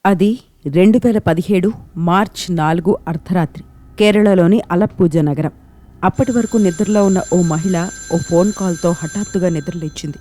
అది 2017 మార్చ్ 4 అర్ధరాత్రి కేరళలోని అలప్పూజ నగరం. అప్పటి వరకు నిద్రలో ఉన్న ఓ మహిళ ఓ ఫోన్ కాల్తో హఠాత్తుగా నిద్రలేచింది.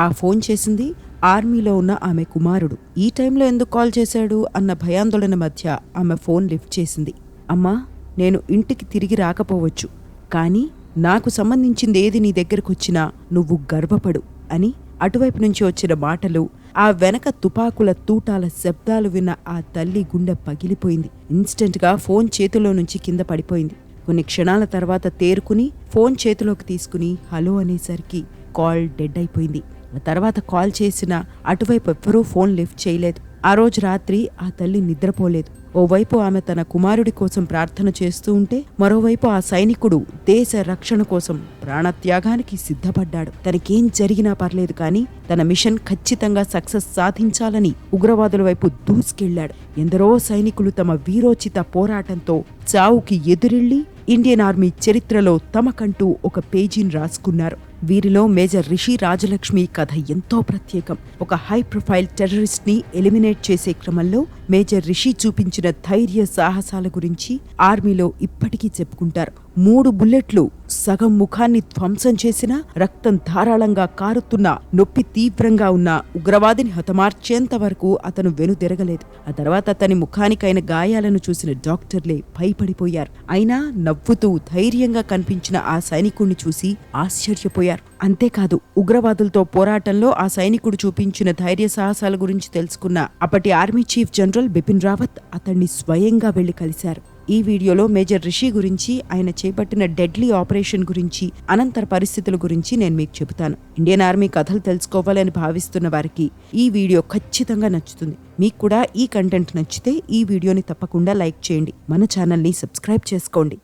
ఆ ఫోన్ చేసింది ఆర్మీలో ఉన్న ఆమె కుమారుడు. ఈ టైంలో ఎందుకు కాల్ చేశాడు అన్న భయాందోళన మధ్య ఆమె ఫోన్ లిఫ్ట్ చేసింది. అమ్మా, నేను ఇంటికి తిరిగి రాకపోవచ్చు, కానీ నాకు సంబంధించిందేది నీ దగ్గరకొచ్చినా నువ్వు గర్వపడు అని అటువైపు నుంచి వచ్చిన మాటలు, ఆ వెనక తుపాకుల తూటాల శబ్దాలు విన్న ఆ తల్లి గుండె పగిలిపోయింది. ఇన్స్టెంట్గా ఫోన్ చేతిలో నుంచి కింద పడిపోయింది. కొన్ని క్షణాల తర్వాత తేరుకుని ఫోన్ చేతిలోకి తీసుకుని హలో అనేసరికి కాల్ డెడ్ అయిపోయింది. ఆ తర్వాత కాల్ చేసిన అటువైపు ఎవ్వరూ ఫోన్ లిఫ్ట్ చేయలేదు. ఆ రోజు రాత్రి ఆ తల్లి నిద్రపోలేదు. ఓవైపు ఆమె తన కుమారుడి కోసం ప్రార్థన చేస్తూ ఉంటే, మరోవైపు ఆ సైనికుడు దేశ రక్షణ కోసం ప్రాణత్యాగానికి సిద్ధపడ్డాడు. తనకేం జరిగినా పర్లేదు, కానీ తన మిషన్ ఖచ్చితంగా సక్సెస్ సాధించాలని ఉగ్రవాదుల వైపు దూసుకెళ్లాడు. ఎందరో సైనికులు తమ వీరోచిత పోరాటంతో చావుకి ఎదురెళ్లి ఇండియన్ ఆర్మీ చరిత్రలో తమకంటూ ఒక పేజీని రాసుకున్నారు. వీరిలో మేజర్ రిషి రాజలక్ష్మి కథ ఎంతో ప్రత్యేకం. ఒక హై ప్రొఫైల్ టెర్రరిస్ట్ ని ఎలిమినేట్ చేసే క్రమంలో మేజర్ రిషి చూపించిన ధైర్య సాహసాల గురించి ఆర్మీలో ఇప్పటికీ చెప్పుకుంటారు. 3 బుల్లెట్లు సగం ముఖాన్ని ధ్వంసం చేసినా రక్తం ధారాళంగా కారుతున్నా, నొప్పి తీవ్రంగా ఉన్న ఉగ్రవాదిని హతమార్చేంత వరకు అతను వెనుదిరగలేదు. ఆ తర్వాత అతని ముఖానికైన గాయాలను చూసిన డాక్టర్లే భయపడిపోయారు. అయినా నవ్వుతూ ధైర్యంగా కనిపించిన ఆ సైనికుణ్ణి చూసి ఆశ్చర్యపోయారు. అంతేకాదు, ఉగ్రవాదులతో పోరాటంలో ఆ సైనికుడు చూపించిన ధైర్య సాహసాల గురించి తెలుసుకున్న అప్పటి army chief general Bipin Rawat అతన్ని స్వయంగా వెళ్లి కలిశారు. ఈ వీడియోలో మేజర్ రిషి గురించి, ఆయన చేపట్టిన డెడ్లీ ఆపరేషన్ గురించి, అనంతర పరిస్థితుల గురించి నేను మీకు చెబుతాను. ఇండియన్ ఆర్మీ కథలు తెలుసుకోవాలని భావిస్తున్న వారికి ఈ వీడియో ఖచ్చితంగా నచ్చుతుంది. మీకు కూడా ఈ కంటెంట్ నచ్చితే ఈ వీడియోని తప్పకుండా లైక్ చేయండి, మన ఛానల్ని సబ్స్క్రైబ్ చేసుకోండి.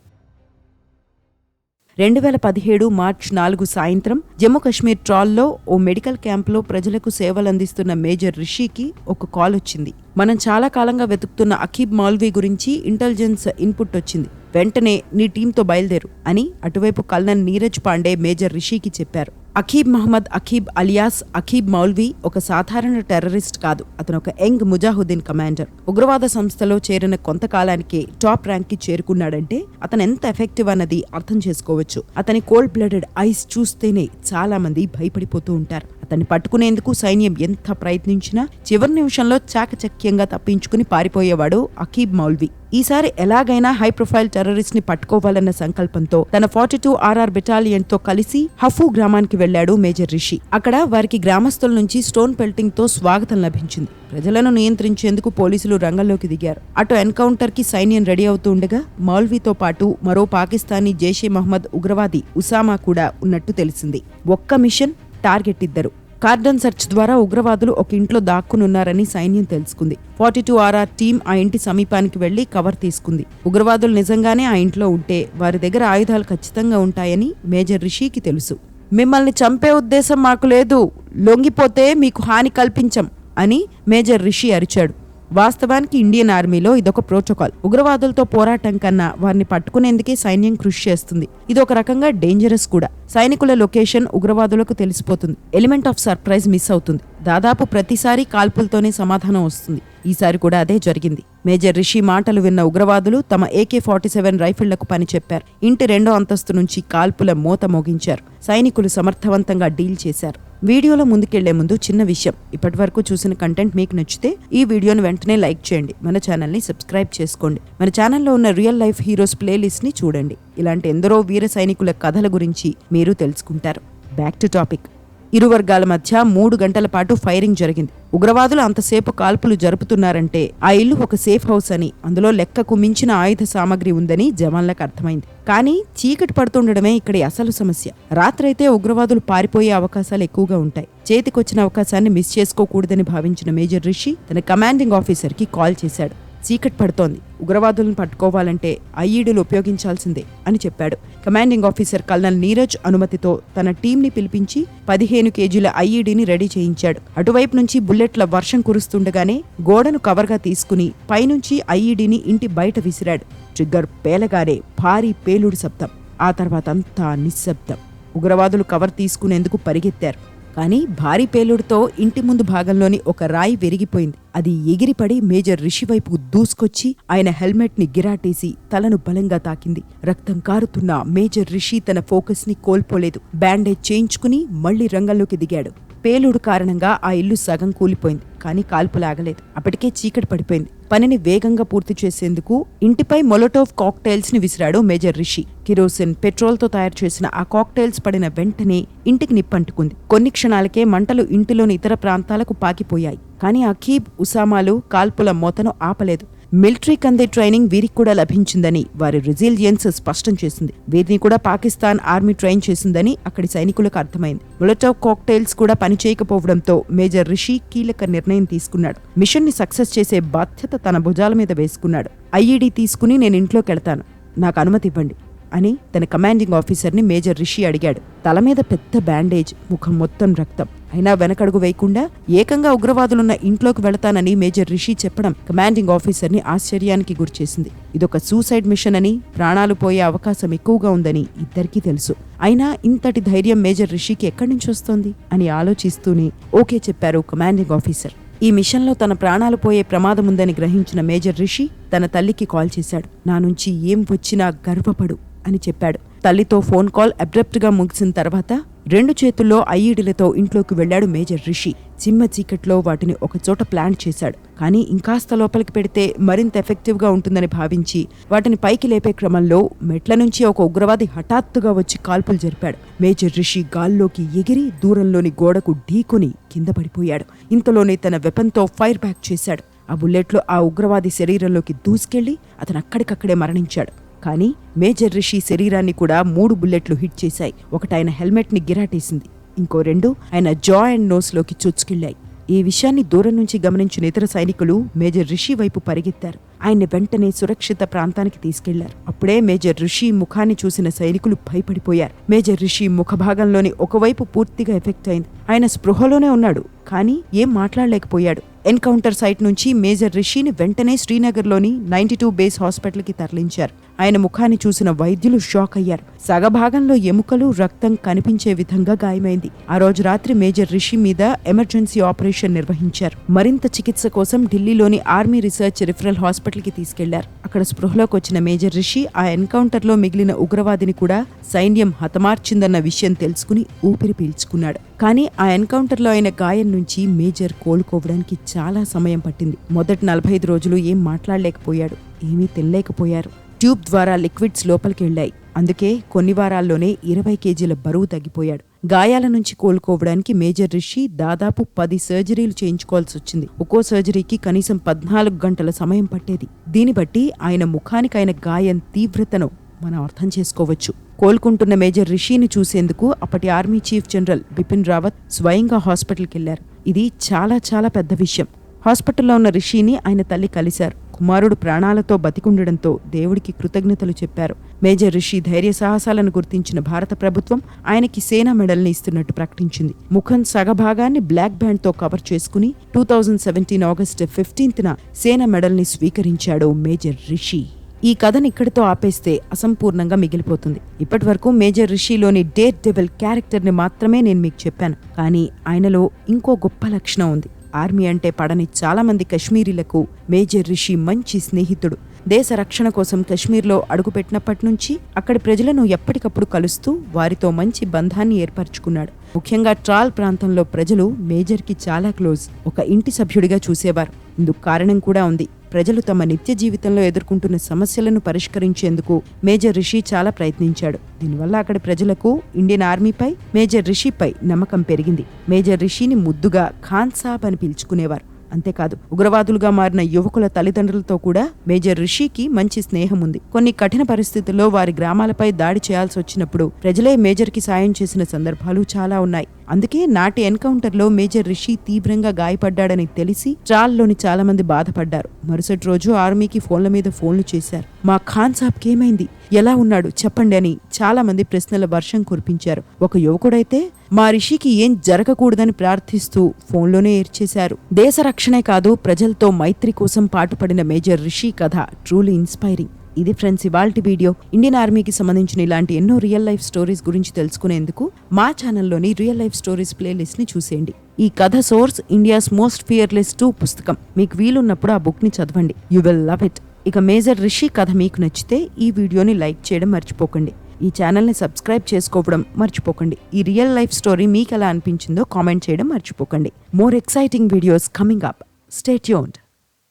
2017 మార్చ్ 4 సాయంత్రం జమ్మూ కశ్మీర్ ట్రాల్లో ఓ మెడికల్ క్యాంప్లో ప్రజలకు సేవలందిస్తున్న మేజర్ రిషికి ఒక కాల్ వచ్చింది. మనం చాలా కాలంగా వెతుకుతున్న అఖీబ్ మౌల్వీ గురించి ఇంటెలిజెన్స్ ఇన్పుట్ వచ్చింది. వెంటనే నీ టీంతో బయలుదేరు అని అటువైపు కల్నల్ నీరజ్ పాండే మేజర్ రిషికి చెప్పారు. అఖీబ్ మహమ్మద్ అఖీబ్ అలియాస్ అఖీబ్ మౌల్వీ ఒక సాధారణ టెర్రరిస్ట్ కాదు. అతను ఒక యంగ్ ముజాహుద్దీన్ కమాండర్. ఉగ్రవాద సంస్థలో చేరిన కొంతకాలానికే టాప్ ర్యాంక్ కి చేరుకున్నాడంటే అతను ఎంత ఎఫెక్టివ్ అన్నది అర్థం చేసుకోవచ్చు. అతని కోల్డ్ బ్లడెడ్ ఐస్ చూస్తేనే చాలా మంది భయపడిపోతూ ఉంటారు. అతన్ని పట్టుకునేందుకు సైన్యం ఎంత ప్రయత్నించినా చివరి నిమిషంలో చాకచక్యంగా తప్పించుకుని పారిపోయేవాడు అఖీబ్ మౌల్వీ. ఈసారి ఎలాగైనా హై ప్రొఫైల్ టెర్రరిస్ట్ ని పట్టుకోవాలన్న సంకల్పంతో తన 42 RR బెటాలియన్ తో కలిసి హఫూ గ్రామానికి వెళ్లాడు మేజర్ రిషి. అక్కడ వారికి గ్రామస్తుల నుంచి స్టోన్ పెల్టింగ్ తో స్వాగతం లభించింది. ప్రజలను నియంత్రించేందుకు పోలీసులు రంగంలోకి దిగారు. అటు ఎన్కౌంటర్ కి సైన్యం రెడీ అవుతూ ఉండగా మౌల్వీతో పాటు మరో పాకిస్తానీ జైషే మహమ్మద్ ఉగ్రవాది ఉసామా కూడా ఉన్నట్టు తెలిసింది. ఒక్క మిషన్, టార్గెట్ ఇద్దరు. కార్డన్ సెర్చ్ ద్వారా ఉగ్రవాదులు ఒక ఇంట్లో దాక్కునున్నారని సైన్యం తెలుసుకుంది. 42 RR టీం ఆ ఇంటి సమీపానికి వెళ్లి కవర్ తీసుకుంది. ఉగ్రవాదులు నిజంగానే ఆ ఇంట్లో ఉంటే వారి దగ్గర ఆయుధాలు ఖచ్చితంగా ఉంటాయని మేజర్ రిషికి తెలుసు. మిమ్మల్ని చంపే ఉద్దేశం మాకు లేదు, లొంగిపోతే మీకు హాని కల్పించం అని మేజర్ రిషి అరిచాడు. వాస్తవానికి ఇండియన్ ఆర్మీలో ఇదొక ప్రోటోకాల్. ఉగ్రవాదులతో పోరాటం కన్నా వారిని పట్టుకునేందుకే సైన్యం కృషి చేస్తుంది. ఇదొక రకంగా డేంజరస్ కూడా. సైనికుల లొకేషన్ ఉగ్రవాదులకు తెలిసిపోతుంది. ఎలిమెంట్ ఆఫ్ సర్ప్రైజ్ మిస్ అవుతుంది. దాదాపు ప్రతిసారి కాల్పులతోనే సమాధానం వస్తుంది. ఈసారి కూడా అదే జరిగింది. మేజర్ రిషి మాటలు విన్న ఉగ్రవాదులు తమ AK-47 రైఫిళ్లకు పని చెప్పారు. ఇంటి 2వ అంతస్తు నుంచి కాల్పుల మోత మోగించారు. సైనికులు సమర్థవంతంగా డీల్ చేశారు. వీడియోలో ముందుకెళ్లే ముందు చిన్న విషయం. ఇప్పటివరకు చూసిన కంటెంట్ మీకు నచ్చితే ఈ వీడియోను వెంటనే లైక్ చేయండి, మన ఛానల్ని సబ్స్క్రైబ్ చేసుకోండి. మన ఛానల్లో ఉన్న రియల్ లైఫ్ హీరోస్ ప్లేలిస్ట్ ని చూడండి. ఇలాంటి ఎందరో వీర సైనికుల కథల గురించి మీరు తెలుసుకుంటారు. Back to topic. ఇరు వర్గాల మధ్య 3 గంటల పాటు ఫైరింగ్ జరిగింది. ఉగ్రవాదులు అంతసేపు కాల్పులు జరుపుతున్నారంటే ఆ ఇల్లు ఒక సేఫ్ హౌస్ అని, అందులో లెక్కకు మించిన ఆయుధ సామగ్రి ఉందని జవాన్లకు అర్థమైంది. కానీ చీకటి పడుతుండడమే ఇక్కడి అసలు సమస్య. రాత్రైతే ఉగ్రవాదులు పారిపోయే అవకాశాలు ఎక్కువగా ఉంటాయి. చేతికొచ్చిన అవకాశాన్ని మిస్ చేసుకోకూడదని భావించిన మేజర్ రిషి తన కమాండింగ్ ఆఫీసర్ కి కాల్ చేశాడు. చీకటి పడుతోంది, ఉగ్రవాదులను పట్టుకోవాలంటే ఐఈడీలు ఉపయోగించాల్సిందే అని చెప్పాడు. కమాండింగ్ ఆఫీసర్ కల్నల్ నీరజ్ అనుమతితో తన టీంని పిలిపించి 15 కేజీల ఐఈడీని రెడీ చేయించాడు. అటువైపు నుంచి బుల్లెట్ల వర్షం కురుస్తుండగానే గోడను కవర్గా తీసుకుని పైనుంచి ఐఈడీని ఇంటి బయట విసిరాడు. ట్రిగ్గర్ పేలగానే భారీ పేలుడు శబ్దం. ఆ తర్వాత అంతా నిశ్శబ్దం. ఉగ్రవాదులు కవర్ తీసుకునేందుకు పరిగెత్తారు. కానీ భారీ పేలుడుతో ఇంటి ముందు భాగంలోని ఒక రాయి విరిగిపోయింది. అది ఎగిరిపడి మేజర్ రిషి వైపు దూసుకొచ్చి ఆయన హెల్మెట్ ని గిరాటేసి తలను బలంగా తాకింది. రక్తం కారుతున్న మేజర్ రిషి తన ఫోకస్ ని కోల్పోలేదు. బ్యాండేజ్ చేయించుకుని మళ్లీ రంగంలోకి దిగాడు. పేలుడు కారణంగా ఆ ఇల్లు సగం కూలిపోయింది. కానీ కాల్పులాగలేదు. అప్పటికే చీకటి పడిపోయింది. పనిని వేగంగా పూర్తి చేసేందుకు ఇంటిపై మొలోటోవ్ కాక్టైల్స్ ని విసిరాడు మేజర్ రిషి. కిరోసిన్, పెట్రోల్ తో తయారు చేసిన ఆ కాక్టైల్స్ పడిన వెంటనే ఇంటికి నిప్పంటుకుంది. కొన్ని క్షణాలకే మంటలు ఇంటిలోని ఇతర ప్రాంతాలకు పాకిపోయాయి. కానీ అఖీబ్, ఉసామాలు కాల్పుల మోతను ఆపలేదు. మిలిటరీ కందే ట్రైనింగ్ వీరికి కూడా లభించిందని వారి రెసిలియన్స్ స్పష్టం చేసింది. వీరిని కూడా పాకిస్తాన్ ఆర్మీ ట్రైన్ చేసిందని అక్కడి సైనికులకు అర్థమైంది. మొలోటోవ్ కాక్టైల్స్ కూడా పనిచేయకపోవడంతో మేజర్ రిషి కీలక నిర్ణయం తీసుకున్నాడు. మిషన్ ని సక్సెస్ చేసే బాధ్యత తన భుజాల మీద వేసుకున్నాడు. ఐఈడీ తీసుకుని నేను ఇంట్లోకెళ్తాను, నాకు అనుమతి ఇవ్వండి అని తన కమాండింగ్ ఆఫీసర్ని మేజర్ రిషి అడిగాడు. తల మీద పెద్ద బ్యాండేజ్, ముఖం మొత్తం రక్తం. అయినా వెనకడుగు వేయకుండా ఏకంగా ఉగ్రవాదులున్న ఇంట్లోకి వెళతానని మేజర్ రిషి చెప్పడం కమాండింగ్ ఆఫీసర్ని ఆశ్చర్యానికి గురిచేసింది. ఇదొక సూసైడ్ మిషన్ అని, ప్రాణాలు పోయే అవకాశం ఎక్కువగా ఉందని ఇద్దరికీ తెలుసు. అయినా ఇంతటి ధైర్యం మేజర్ రిషికి ఎక్కడి నుంచి వస్తోంది అని ఆలోచిస్తూనే ఓకే చెప్పారు కమాండింగ్ ఆఫీసర్. ఈ మిషన్లో తన ప్రాణాలు పోయే ప్రమాదముందని గ్రహించిన మేజర్ రిషి తన తల్లికి కాల్ చేశాడు. నా నుంచి ఏం వచ్చినా గర్వపడు అని చెప్పాడు. తల్లితో ఫోన్ కాల్ అబ్రప్ట్ గా ముగిసిన తర్వాత 2 చేతుల్లో ఐఈడీలతో ఇంట్లోకి వెళ్లాడు మేజర్ రిషి. చిమ్మ చీకట్లో వాటిని ఒకచోట ప్లాంట్ చేశాడు. కానీ ఇంకాస్త లోపలికి పెడితే మరింత ఎఫెక్టివ్ గా ఉంటుందని భావించి వాటిని పైకి లేపే క్రమంలో మెట్ల నుంచి ఒక ఉగ్రవాది హఠాత్తుగా వచ్చి కాల్పులు జరిపాడు. మేజర్ రిషి గాల్లోకి ఎగిరి దూరంలోని గోడకు ఢీకొని కింద పడిపోయాడు. ఇంతలోనే తన వెపన్తో ఫైర్ బ్యాక్ చేశాడు. ఆ బుల్లెట్లు ఆ ఉగ్రవాది శరీరంలోకి దూసుకెళ్లి అతను అక్కడికక్కడే మరణించాడు. కానీ మేజర్ రిషి శరీరాన్ని కూడా 3 బుల్లెట్లు హిట్ చేశాయి. ఒకటి ఆయన హెల్మెట్ ని గిరాటేసింది. ఇంకో 2 ఆయన జా అండ్ నోస్ లోకి చొచ్చుకెళ్లాయి. ఈ విషయాన్ని దూరం నుంచి గమనించిన ఇతర సైనికులు మేజర్ రిషి వైపు పరిగెత్తారు. ఆయన్ని వెంటనే సురక్షిత ప్రాంతానికి తీసుకెళ్లారు. అప్పుడే మేజర్ రిషి ముఖాన్ని చూసిన సైనికులు భయపడిపోయారు. మేజర్ రిషి ముఖభాగంలోని ఒకవైపు పూర్తిగా ఎఫెక్ట్ అయింది. ఆయన స్పృహలోనే ఉన్నాడు, కానీ ఏం మాట్లాడలేకపోయాడు. ఎన్కౌంటర్ సైట్ నుంచి మేజర్ రిషిని వెంటనే శ్రీనగర్లోని 92 బేస్ హాస్పిటల్కి తరలించారు. ఆయన ముఖాన్ని చూసిన వైద్యులు షాక్ అయ్యారు. సగభాగంలో ఎముకలు, రక్తం కనిపించే విధంగా గాయమైంది. ఆ రోజు రాత్రి మేజర్ రిషి మీద ఎమర్జెన్సీ ఆపరేషన్ నిర్వహించారు. మరింత చికిత్స కోసం ఢిల్లీలోని ఆర్మీ రీసెర్చ్ రిఫరల్ హాస్పిటల్కి తీసుకెళ్లారు. అక్కడ స్పృహలోకి వచ్చిన మేజర్ రిషి ఆ ఎన్కౌంటర్లో మిగిలిన ఉగ్రవాదిని కూడా సైన్యం హతమార్చిందన్న విషయం తెలుసుకుని ఊపిరి పీల్చుకున్నాడు. కానీ ఆ ఎన్కౌంటర్లో అయిన గాయం నుంచి మేజర్ కోలుకోవడానికి చాలా సమయం పట్టింది. మొదటి 45 రోజులు ఏం మాట్లాడలేకపోయాడు, ఏమీ తినలేకపోయారు. ట్యూబ్ ద్వారా లిక్విడ్స్ లోపలికి వెళ్లాయి. అందుకే కొన్ని వారాల్లోనే 20 కేజీల బరువు తగ్గిపోయాడు. గాయాల నుంచి కోలుకోవడానికి మేజర్ రిషి దాదాపు 10 సర్జరీలు చేయించుకోవాల్సి వచ్చింది. ఒక్కో సర్జరీకి కనీసం 14 గంటల సమయం పట్టేది. దీన్ని బట్టి ఆయన ముఖానికైన గాయం తీవ్రతను మనం అర్థం చేసుకోవచ్చు. కోలుకుంటున్న మేజర్ రిషిని చూసేందుకు అప్పటి army chief general Bipin Rawat స్వయంగా హాస్పిటల్కి వెళ్లారు. ఇది చాలా చాలా పెద్ద విషయం. హాస్పిటల్లో ఉన్న రిషిని ఆయన తల్లి కలిశారు. కుమారుడు ప్రాణాలతో బతికుండడంతో దేవుడికి కృతజ్ఞతలు చెప్పారు. మేజర్ రిషి ధైర్య సాహసాలను గుర్తించిన భారత ప్రభుత్వం ఆయనకి సేనా మెడల్ని ఇస్తున్నట్టు ప్రకటించింది. ముఖం సగభాగాన్ని బ్లాక్ బ్యాండ్ తో కవర్ చేసుకుని 2017 ఆగస్టు 15న సేనా మెడల్ని స్వీకరించాడు మేజర్ రిషి. ఈ కథను ఇక్కడితో ఆపేస్తే అసంపూర్ణంగా మిగిలిపోతుంది. ఇప్పటి వరకు మేజర్ రిషిలోని డేర్ డెవిల్ క్యారెక్టర్ని మాత్రమే నేను మీకు చెప్పాను. కానీ ఆయనలో ఇంకో గొప్ప లక్షణం ఉంది. ఆర్మీ అంటే పడని చాలా మంది కశ్మీరీలకు మేజర్ రిషి మంచి స్నేహితుడు. దేశ రక్షణ కోసం కశ్మీర్లో అడుగుపెట్టినప్పటి నుంచి అక్కడి ప్రజలను ఎప్పటికప్పుడు కలుస్తూ వారితో మంచి బంధాన్ని ఏర్పరచుకున్నాడు. ముఖ్యంగా ట్రాల్ ప్రాంతంలో ప్రజలు మేజర్కి చాలా క్లోజ్, ఒక ఇంటి సభ్యుడిగా చూసేవారు. ఇందుకు కారణం కూడా ఉంది. ప్రజలు తమ నిత్య జీవితంలో ఎదుర్కొంటున్న సమస్యలను పరిష్కరించేందుకు మేజర్ రిషి చాలా ప్రయత్నించాడు. దీనివల్ల అక్కడి ప్రజలకు ఇండియన్ ఆర్మీపై, మేజర్ రిషిపై నమ్మకం పెరిగింది. మేజర్ రిషిని ముద్దుగా ఖాన్ సాబ్ అని పిలుచుకునేవారు. అంతేకాదు, ఉగ్రవాదులుగా మారిన యువకుల తల్లిదండ్రులతో కూడా మేజర్ రిషికి మంచి స్నేహం ఉంది. కొన్ని కఠిన పరిస్థితుల్లో వారి గ్రామాలపై దాడి చేయాల్సి వచ్చినప్పుడు ప్రజలే మేజర్కి సాయం చేసిన సందర్భాలు చాలా ఉన్నాయి. అందుకే నాటి ఎన్కౌంటర్లో మేజర్ రిషి తీవ్రంగా గాయపడ్డాడని తెలిసి ట్రాల్లోని చాలా మంది బాధపడ్డారు. మరుసటి రోజు ఆర్మీకి ఫోన్ల మీద ఫోన్లు చేశారు. మా ఖాన్ సాబ్కి ఏమైంది, ఎలా ఉన్నాడు చెప్పండి అని చాలా మంది ప్రశ్నల వర్షం కురిపించారు. ఒక యువకుడైతే మా రిషికి ఏం జరగకూడదని ప్రార్థిస్తూ ఫోన్లోనే ఏడ్చేశారు. దేశ రక్షణే కాదు, ప్రజలతో మైత్రి కోసం పాటుపడిన మేజర్ రిషి కథ ట్రూలీ ఇన్స్పైరింగ్. ఇది ఫ్రెండ్స్ ఇవాల్టి వీడియో. ఇండియన్ ఆర్మీకి సంబంధించిన ఇలాంటి ఎన్నో రియల్ లైఫ్ స్టోరీస్ గురించి తెలుసుకునేందుకు మా ఛానల్లోని రియల్ లైఫ్ స్టోరీస్ ప్లేలిస్ట్ ని చూసేయండి. ఈ కథ సోర్స్ ఇండియాస్ మోస్ట్ ఫియర్లెస్ 2 పుస్తకం. మీకు వీలున్నప్పుడు ఆ బుక్ ని చదవండి. You will love it. ఇక మేజర్ రిషి కథ మీకు నచ్చితే ఈ వీడియోని లైక్ చేయడం మర్చిపోకండి. ఈ ఛానల్ని సబ్స్క్రైబ్ చేసుకోవడం మర్చిపోకండి. ఈ రియల్ లైఫ్ స్టోరీ మీకు ఎలా అనిపించిందో కామెంట్ చేయడం మర్చిపోకండి. More exciting videos coming up. Stay tuned.